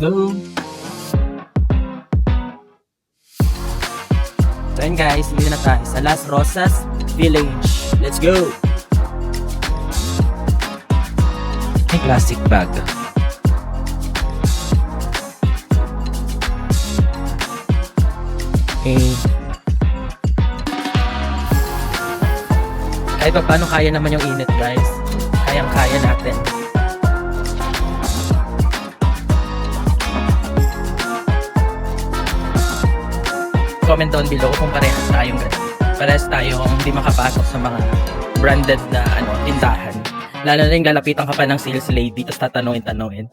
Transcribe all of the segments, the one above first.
go! So yun guys, hindi na tayo sa Las Rosas Village. Let's go! May plastic bag. Okay. Kahit pa paano kaya naman yung init guys. Kayang-kaya natin. Comment down below kung parehas tayong ganun. Parehas tayong hindi makapasok sa mga branded na tindahan. Lalo na yung lalapitan ka pa ng sales lady tapos tatanungin-tanungin.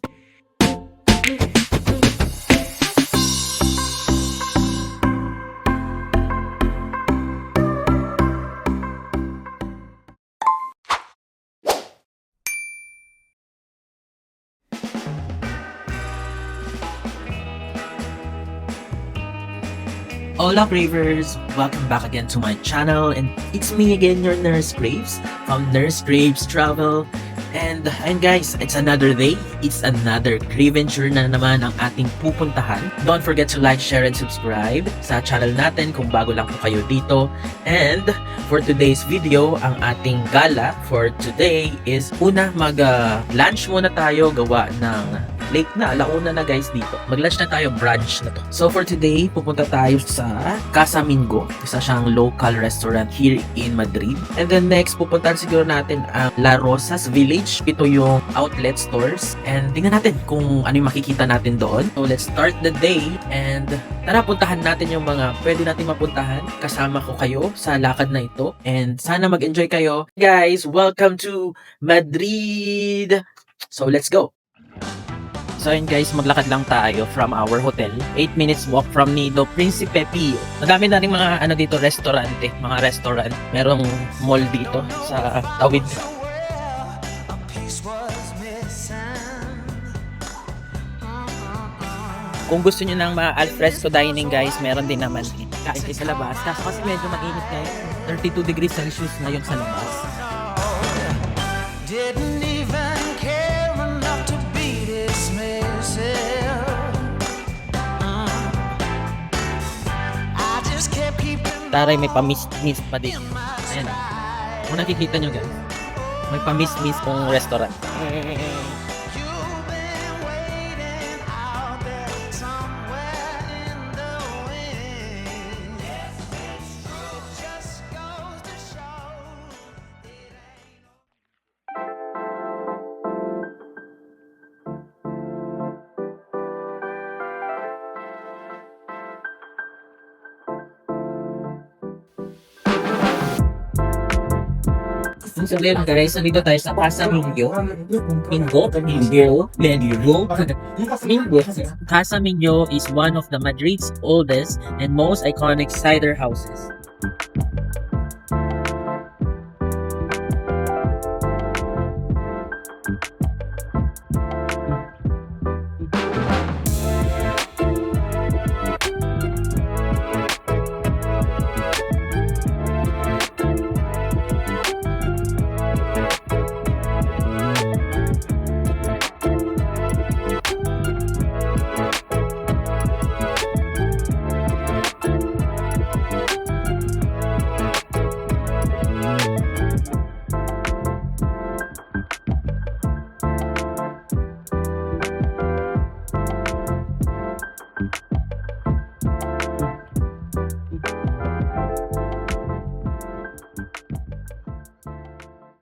Hola Bravers! Welcome back again to my channel, and it's me again, your Nurse Graves from Nurse Graves Travel. And guys, it's another day, it's another Graventure na naman ang ating pupuntahan. Don't forget to like, share, and subscribe sa channel natin kung bago lang po kayo dito. And for today's video, ang ating gala for today is una mag-lunch muna tayo gawa ng late na, alauna na guys dito. Mag-lunch na tayo, brunch na to. So for today, pupunta tayo sa Casa Mingo. Isa siyang local restaurant here in Madrid. And then next, pupuntahan siguro natin ang La Rosas Village. Ito yung outlet stores. And tingnan natin kung ano yung makikita natin doon. So let's start the day. And tara, puntahan natin yung mga pwede natin mapuntahan. Kasama ko kayo sa lakad na ito. And sana mag-enjoy kayo. Guys, welcome to Madrid! So let's go! So yun guys, maglakad lang tayo from our hotel. 8 minutes walk from Nido Principe Pio. Madami na rin mga dito, restaurante, mga restaurant. Merong mall dito sa tawid. Kung gusto niyo ng mga alfresco dining guys, meron din naman kain kayo sa labas. Kaso kasi medyo mainit ngayon. 32 degrees Celsius na yung sa labas. Taray, may pa-mist pa din. Ayan o. Kung nakikita nyo guys, may pa-mist pong restaurant. So then guys, nandito tayo sa Casa Mingo. Casa Mingo is one of the Madrid's oldest and most iconic cider houses.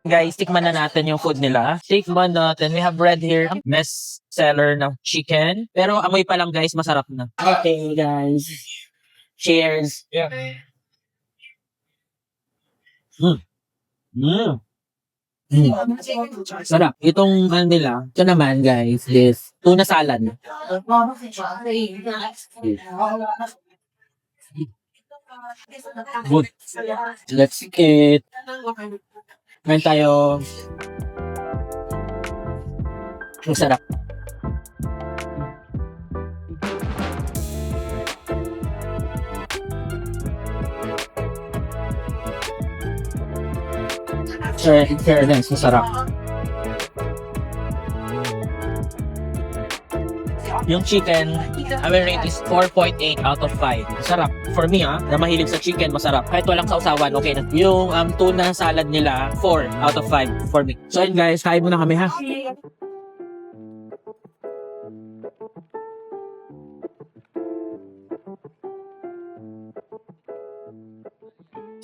Guys, tikman na natin yung food nila. Tikman natin. We have bread here. Best seller ng chicken. Pero amoy pa lang guys, masarap na. Okay guys. Cheers. Yeah. Sarap. Itong nila, ito naman guys, this tuna salad. Good. Let's eat. Ngayon tayo. Ang sarap. Fairness, masarap. Yung chicken, I will rate is 4.8 out of 5. Sarap. For me na mahilig sa chicken, masarap. Kahit walang sausawan, okay na. Yung tuna salad nila, 4 out of 5 for me. So yun guys, kain muna kami ha.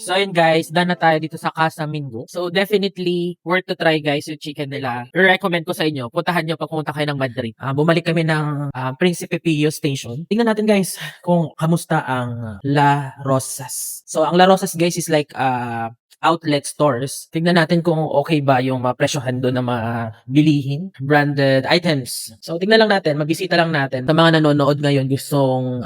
So yun guys, done na tayo dito sa Casa Mingo. So definitely worth to try guys yung chicken nila. I-recommend ko sa inyo, puntahan nyo pag pumunta kayo ng Madrid. Bumalik kami ng Principe Pio Station. Tingnan natin guys kung kamusta ang La Rosas. So ang La Rosas guys is like outlet stores. Tignan natin kung okay ba yung presyohan doon na bilihin, branded items. So tignan lang natin, magbisita lang natin. Sa mga nanonood ngayon gustong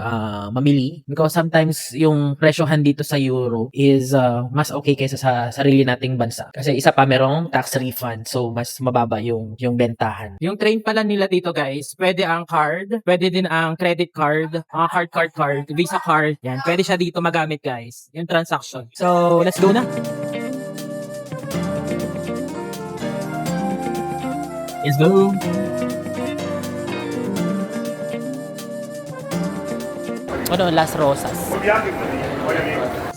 mamili because sometimes yung presyohan dito sa Euro is mas okay kaysa sa sarili nating bansa. Kasi isa pa merong tax refund so mas mababa yung bentahan. Yung train pala nila dito guys, pwede ang card, pwede din ang credit card, card, Visa card. Yan, pwede siya dito magamit guys, yung transaction. So let's go na. Let's go! Las Rosas.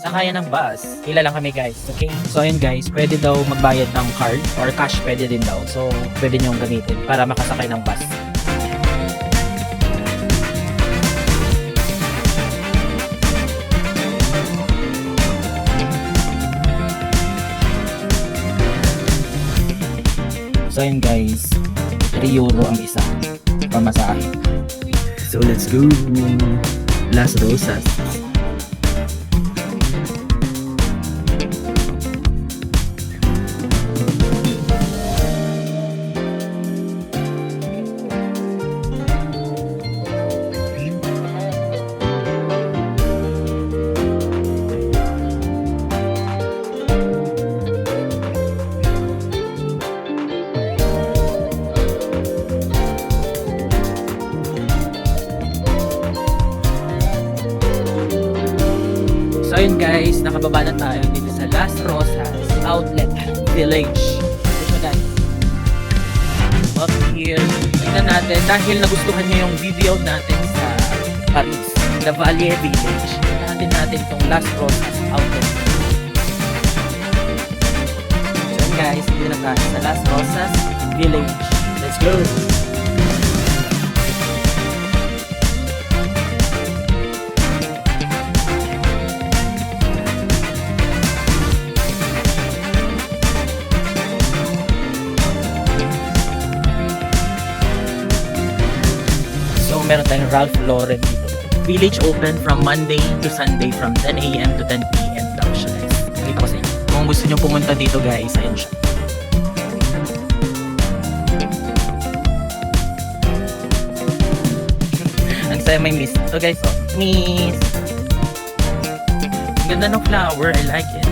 Sakayan ng bus. Hila lang kami guys. Okay? So ayun guys, pwede daw magbayad ng card or cash pwede din daw. So pwede nyo gamitin para makasakay ng bus. So yun guys, 3 euro ang isa pamasahe. So let's go! Las Rosas. So yun guys, nakababa na tayo dito sa Las Rosas Outlet Village. So guys, up here, tignan natin dahil nagustuhan nyo yung video natin sa Paris, La Valle Village. Tignan natin itong Las Rosas Outlet. So yun guys, dito na tayo sa Las Rosas Village. Let's go! Meron tayong Ralph Lauren dito. Village open from Monday to Sunday from 10 a.m. to 10 p.m. daw siya guys. Nakita ko sa inyo. Kung gusto nyo pumunta dito guys, ayun siya. Ang saya may miss. So guys, miss. Ang ganda ng flower. I like it.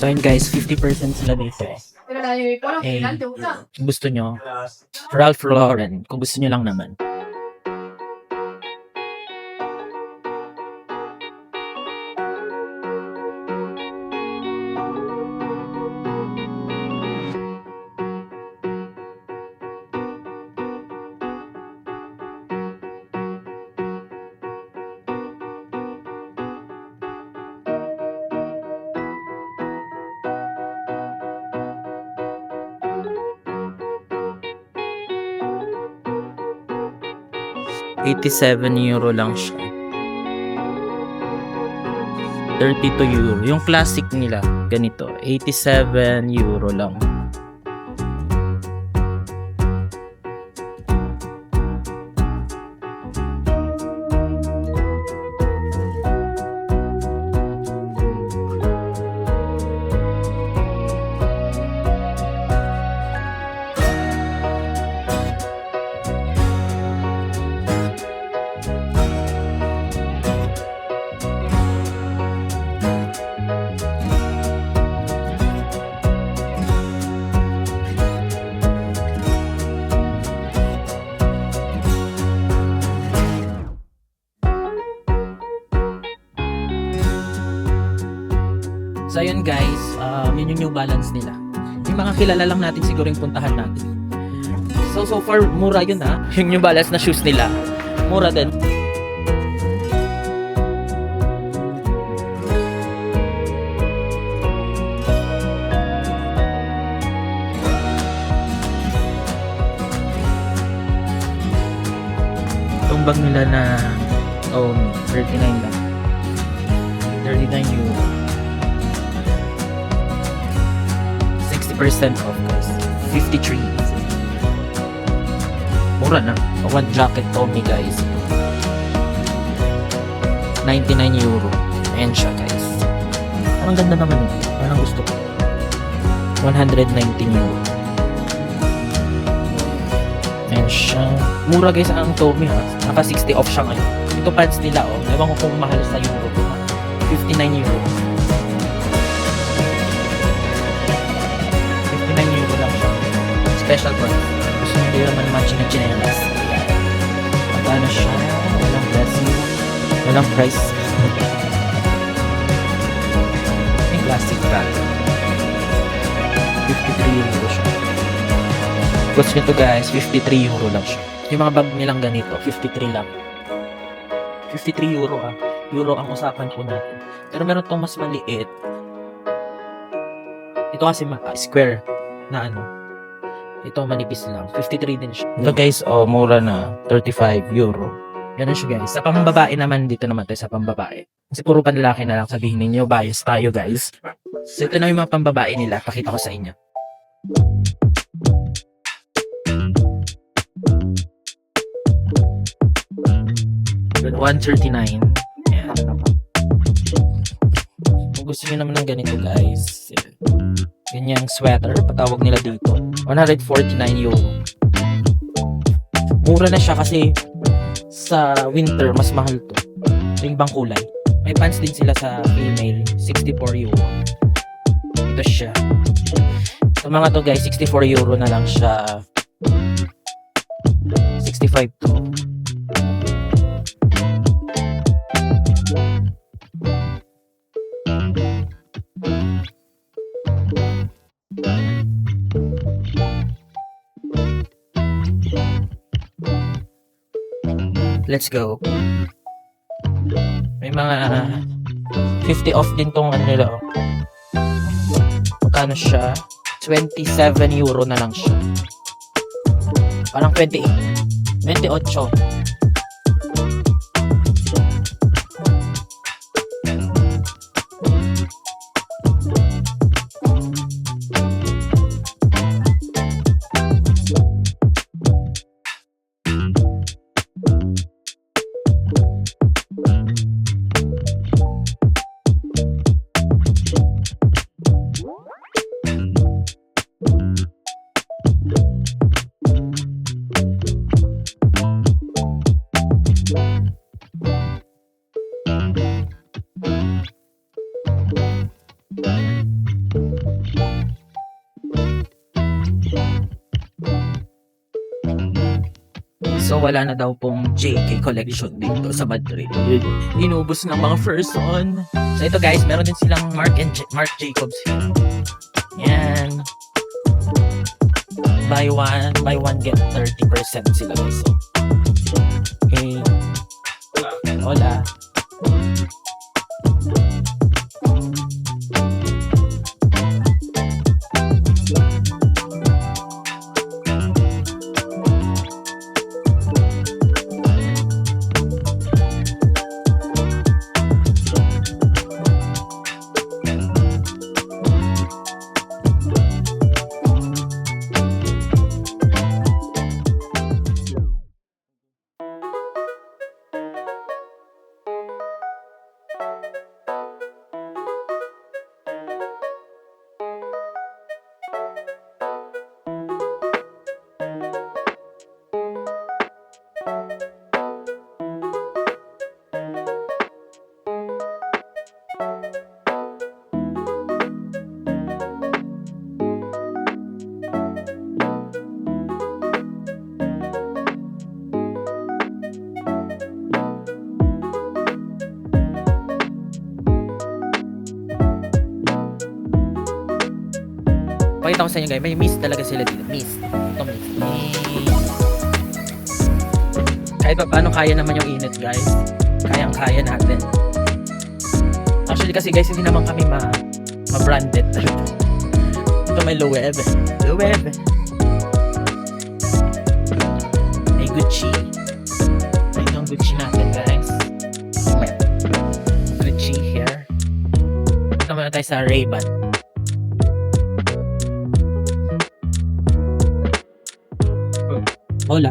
So yun guys, 50% sila dito. Kung gusto nyo, Ralph Lauren, kung gusto nyo lang naman. €87 lang siya. 32 euro. Yung classic nila, ganito. €87 lang. So yun guys, Yun yung New Balance nila. Yung mga kilala lang natin siguro yung puntahan natin. So far, mura yun ha. Yung New Balance na shoes nila. Mura din. Itong bag nila na 39 lang. 39 euro. 60% off guys. 53. Mura na. One jacket Tommy guys. 99 euro. Ayan siya guys. Parang ganda naman ito. Parang gusto ko. 119 euro. Ayan siya. Mura guys ang Tommy ha. Naka 60 off siya ngayon. Ito pants nila oh. Ewan ko kung mahal sa euro. 59 euro. 59 euro lang siya. Special price. Gusto nyo din naman matching na chinelas. Magkano siya? Walang pricing. Walang price. May plastic bag. 53 euro siya. Gusto nyo to guys, 53 euro lang siya. Yung mga bag nilang ganito, 53 lang. 53 euro ha. Euro ang usapan po natin. Pero meron tong mas maliit. Ito kasi square na ano. Ito manipis lang. 53 din siya. Ito guys, mura na. 35 euro. Ganun siya guys. Sa pambabae naman, dito naman tayo sa pambabae. Kasi puro panlalaki na lang sabihin ninyo. Bias tayo guys. So ito na yung mga pambabae nila. Pakita ko sa inyo. Good, 139. Ayan. Kung gusto nyo naman ng ganito guys. Ganyang sweater. Patawag nila dito. 149 euro. Mura na siya kasi sa winter mas mahal to. Ito yung ibang kulay. May pants din sila sa female. 64 euro. Ito siya. Sa mga to guys, 64 euro na lang siya. 65 to. Let's go. May mga 50 off din tong ano nila. Magkano siya? 27 euro na lang siya. Parang 28. 28. So wala na daw pong JK collection dito sa Madrid. Inubos ng mga person. So ito guys, meron din silang Marc Jacobs here. Yan. Buy one get 30% sila guys. Okay. Hola. Papakita ko sa inyo guys, may mist talaga sila dito. Mist. Ito mist. Kahit pa paano kaya naman yung init guys. Kayang-kaya natin. Actually kasi guys, hindi naman kami ma-branded talaga. Ito may Loewe. Loewe. May Gucci. Ito ang Gucci natin guys. Gucci here. Ito muna tayo sa Ray-Ban. Hola.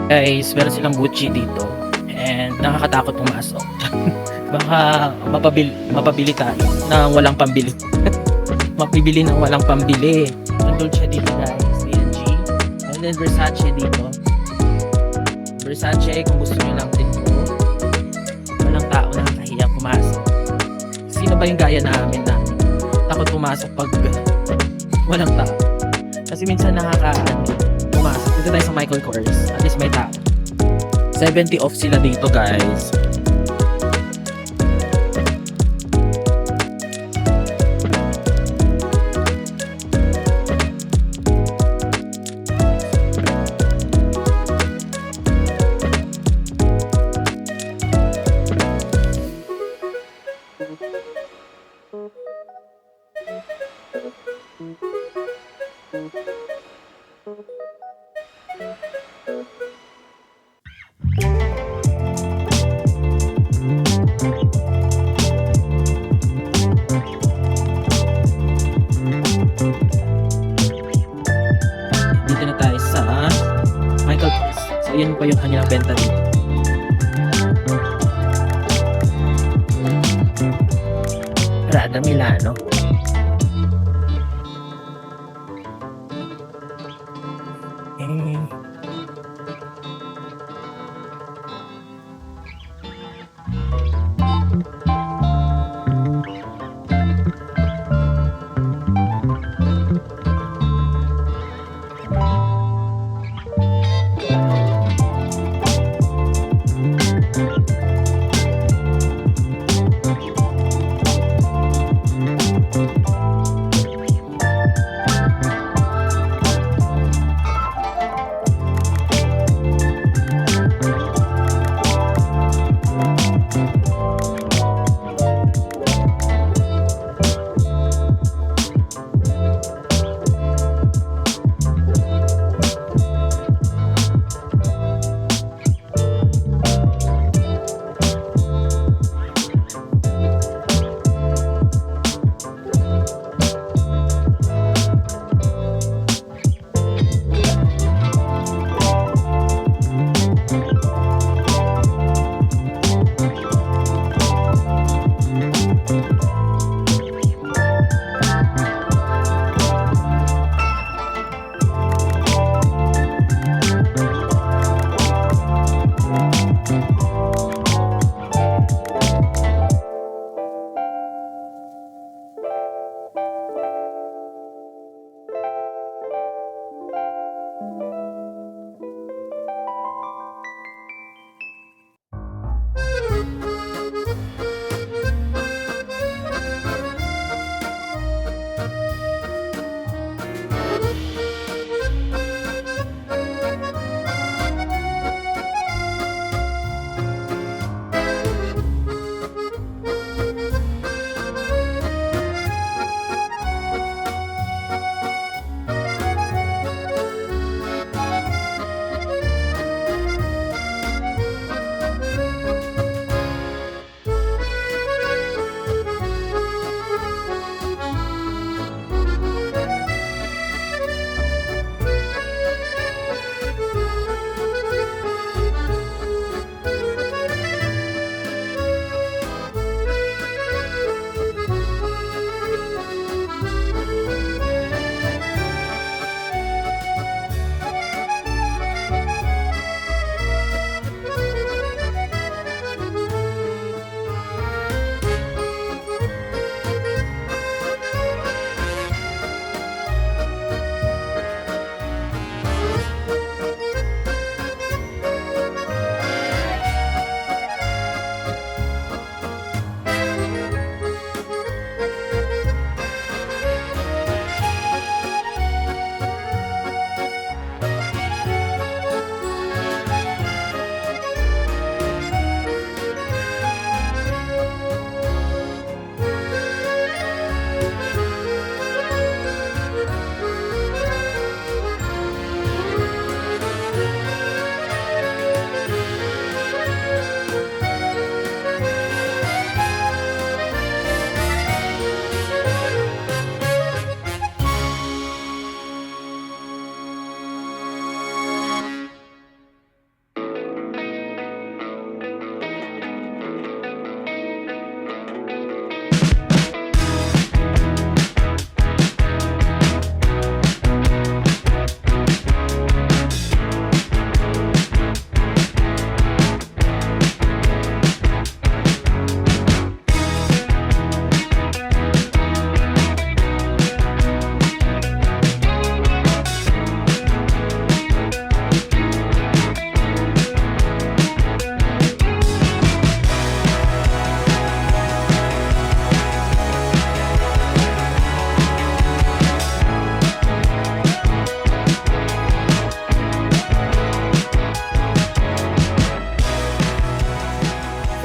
Guys, meron silang Gucci dito and nakakatakot pumasok. Baka mapabili tayo na walang pambili. Mapibili ng walang pambili. Ang Dolce dito guys, B&G. And then Versace dito. Versace kung gusto nyo lang din po. Walang tao na nakahiyang pumasok. Sino ba yung gaya namin na takot pumasok pag walang tao? Kasi minsan pumasok. Dito tayo sa Michael Kors. At least may tao. 70 off sila dito guys. Dito na tayo sa Michael Kors. So yun pa yung kanilang benta dito. Prada Milano.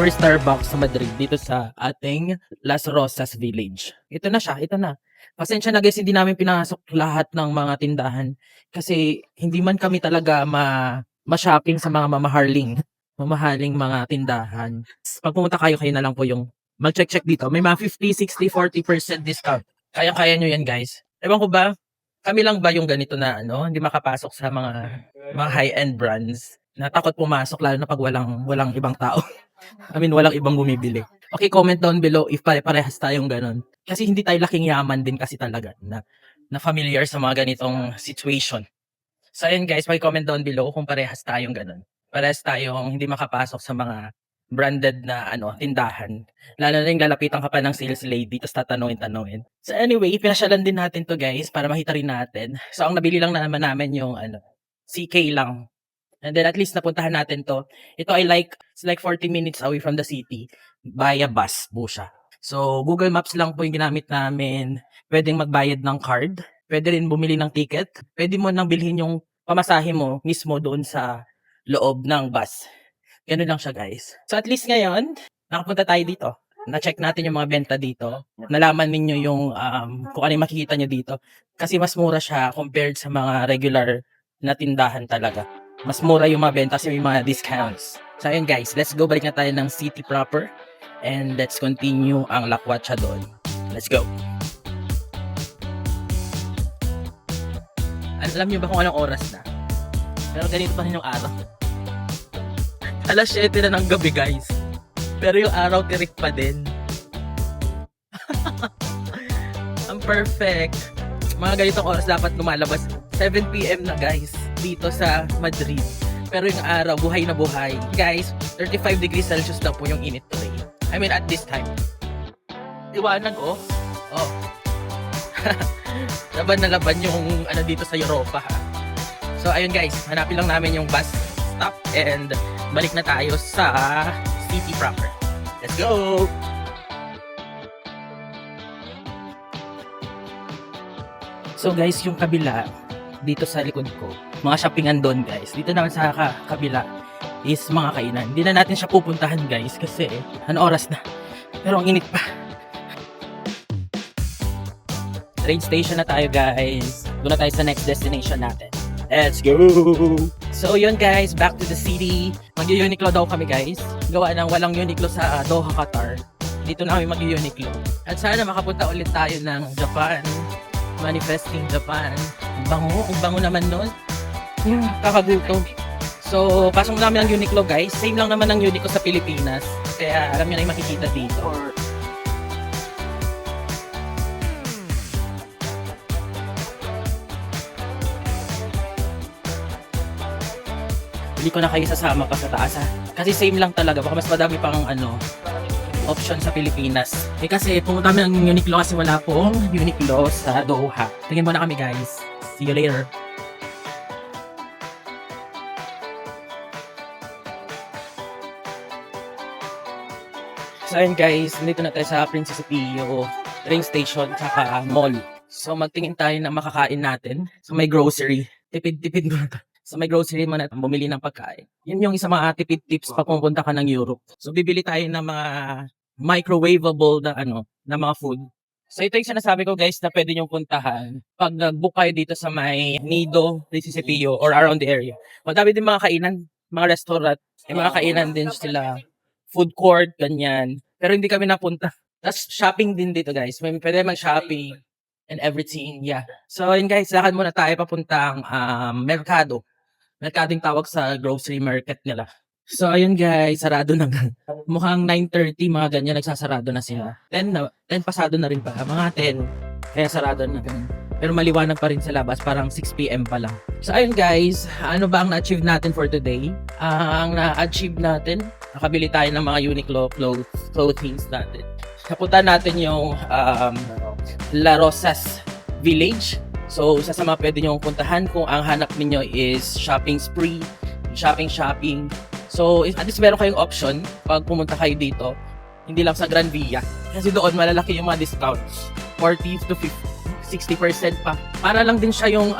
first Starbucks sa Madrid dito sa ating Las Rosas Village. Ito na siya, ito na. Pasensya na guys, hindi namin pinasok lahat ng mga tindahan kasi hindi man kami talaga ma-shopping sa mga mamahaling mga tindahan. Pag pumunta kayo na lang po yung mag-check dito. May mga 50, 60, 40% discount. Kaya-kaya nyo yan guys. Ewan ko ba, kami lang ba yung ganito na hindi makapasok sa mga high-end brands? Natakot pumasok lalo na pag walang ibang tao. I mean, walang ibang bumibili. Okay, comment down below if pare-parehas tayong ganun. Kasi hindi tayo laking yaman din kasi talaga na familiar sa mga ganitong situation. So ayun guys, comment down below kung parehas tayong ganun. Parehas tayong hindi makapasok sa mga branded na tindahan. Lalo na yung lalapitan ka pa ng sales lady tapos tatanungin. So anyway, pinasyalan din natin to guys para makita rin natin. So ang nabili lang naman namin yung CK lang. And then at least napuntahan natin to. Ito ay it's like 40 minutes away from the city via bus po siya. So Google Maps lang po yung ginamit namin. Pwedeng magbayad ng card. Pwede rin bumili ng ticket. Pwede mo nang bilhin yung pamasahe mo mismo doon sa loob ng bus. Ganun lang siya guys. So at least ngayon, nakapunta tayo dito. Na-check natin yung mga benta dito. Nalaman ninyo yung kung ano yung makikita nyo dito. Kasi mas mura siya compared sa mga regular na tindahan talaga. Mas mura yung mga benta kasi may mga discounts. So ayun guys, let's go. Balik na tayo ng city proper. And let's continue ang lakwatsa doon. Let's go. Alam nyo ba kung anong oras na? Pero ganito pa rin yung araw. Alas 7 na ng gabi guys. Pero yung araw tirik pa din. Ang perfect. Mga ganitong oras dapat lumalabas. 7 PM na guys. Dito sa Madrid. Pero yung araw, buhay na buhay. Guys, 35 degrees Celsius daw po yung init today. I mean at this time. Iwanag oh. Oh. Laban na laban yung dito sa Europa ha. So ayun guys, hanapin lang namin yung bus stop and balik na tayo sa city proper. Let's go! So guys, yung kabila dito sa likod ko, mga shoppingan doon guys. Dito naman sa kabila is mga kainan. Hindi na natin siya pupuntahan guys kasi oras na. Pero ang init pa. Train station na tayo guys. Doon na tayo sa next destination natin. Let's go! So yun guys, back to the city. Mag-Uniqlo daw kami guys. Gawa ng walang Uniqlo sa Doha, Qatar. Dito na kami mag-Uniqlo. At sana makapunta ulit tayo ng Japan. Manifesting Japan. Ang bango naman nun. Kakagutom. So, pasok namin ang Uniqlo guys. Same lang naman ang Uniqlo sa Pilipinas. Kaya alam nyo na yung makikita dito. Hindi ko na kayo sasama pa sa taas ha. Kasi same lang talaga. Baka mas madami pang option sa Pilipinas. Kasi pumunta kami ng Uniqlo kasi wala pong Uniqlo sa Doha. Tingin mo na kami guys. See you later. So ayun guys, nandito na tayo sa Princess Pio train station tsaka mall. So magtingin tayo na makakain natin sa may grocery. Tipid-tipid mo na tayo. So may grocery man at bumili ng pagkain. Yun yung isa mga tipid tips pag pumunta ka ng Europe. So bibili tayo ng mga microwavable na mga food. So ito yung sinasabi ko guys na pwede nyo puntahan pag nag-book kayo dito sa may Nido, Principio or around the area. Madami din mga kainan, mga restaurant, may mga kainan din sila, food court, ganyan. Pero hindi kami napunta. Tapos shopping din dito guys. Pwede mag-shopping and everything, yeah. So yun guys, lakad muna tayo papuntang Mercado. Mercado yung tawag sa grocery market nila. So ayun guys, sarado na. Mukhang 9:30 mga ganyan nagsasarado na sila. 10 pasado na rin pa, mga 10. Kaya sarado na ganun. Pero maliwanag pa rin sa labas, parang 6 PM pa lang. So ayun guys, ano ba ang na-achieve natin for today? Ang na-achieve natin, nakabili tayo ng mga Uniqlo clothings natin. Napunta natin yung La Rosas Village. So, isa sa mga pwede nyo puntahan kung ang hanap niyo is shopping spree, shopping. So, at least meron kayong option pag pumunta kayo dito. Hindi lang sa Gran Via. Kasi doon malalaki yung mga discounts. 40 to 60% pa. Para lang din siya yung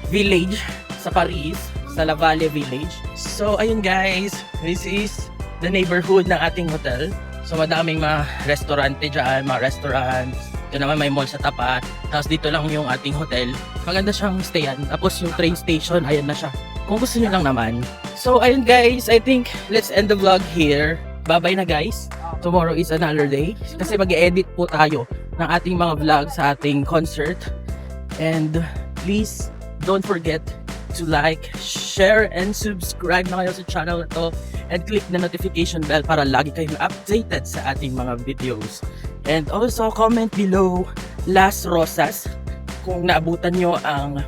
village sa Paris, sa La Valle Village. So, ayun guys. This is the neighborhood ng ating hotel. So madaming mga restaurante dyan, mga restaurants. Ito naman may mall sa tapat. Tapos dito lang yung ating hotel. Maganda siyang stayan. Tapos yung train station, ayan na siya. Kung gusto nyo lang naman. So ayun guys, I think let's end the vlog here. Bye-bye na guys. Tomorrow is another day. Kasi mag-edit po tayo ng ating mga vlog sa ating concert. And please don't forget to like, share, and subscribe na kayo sa channel na to. And click the notification bell para lagi kayong updated sa ating mga videos. And also comment below Las Rosas kung naabutan nyo ang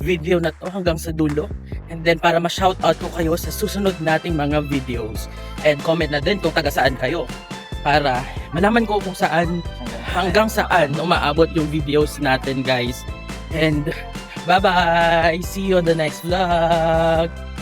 video na to hanggang sa dulo. And then para ma-shoutout ko kayo sa susunod nating mga videos. And comment na din kung taga saan kayo para malaman ko kung saan hanggang saan umaabot yung videos natin guys. And bye bye! See you on the next vlog!